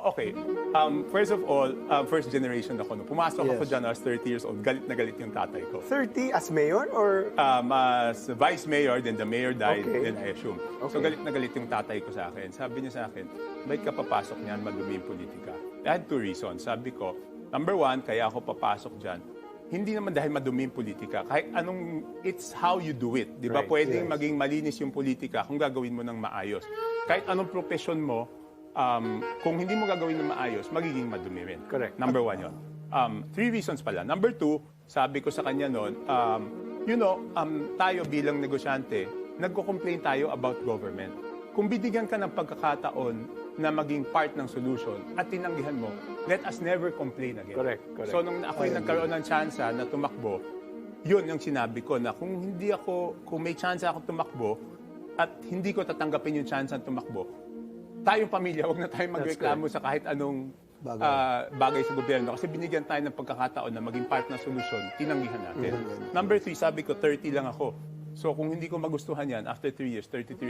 Okay. First of all, first generation ako. No. Pumasok ako Yes. dyan, I was 30 years old. Galit na galit yung tatay ko. 30 as mayor or? As vice mayor, then the mayor died, Okay. then I assume. So Okay. galit na galit yung tatay ko sa akin. Sabi niya sa akin, bakit ka papasok niyan, madumi yung politika? I had two reasons. Sabi ko, number one, kaya ako papasok dyan, hindi naman dahil madumi yung politika. Kahit anong, it's how you do it. Di ba? Right, Pwedeng yes. maging malinis yung politika kung gagawin mo ng maayos. Kahit anong profession mo, kung hindi mo gagawin ng maayos, magiging madumi rin. Correct. Number one yun. Three reasons pala. Number two, sabi ko sa kanya noon, tayo bilang negosyante, nagko-complain tayo about government. Kung binigyan ka ng pagkakataon na maging part ng solution at tinanggihan mo, let us never complain again. Correct. So nung ako'y nagkaroon ng tsansa na tumakbo, yun yung sinabi ko na kung may tsansa ako tumakbo at hindi ko tatanggapin yung tsansa tumakbo, tayong pamilya, wag na tayong magreklamo sa kahit anong bagay sa gobyerno. Kasi binigyan tayo ng pagkakataon na maging part ng solusyon, tinanggihan natin. Number three, sabi ko, 30 lang ako. So kung hindi ko magustuhan yan, after 3 years, 33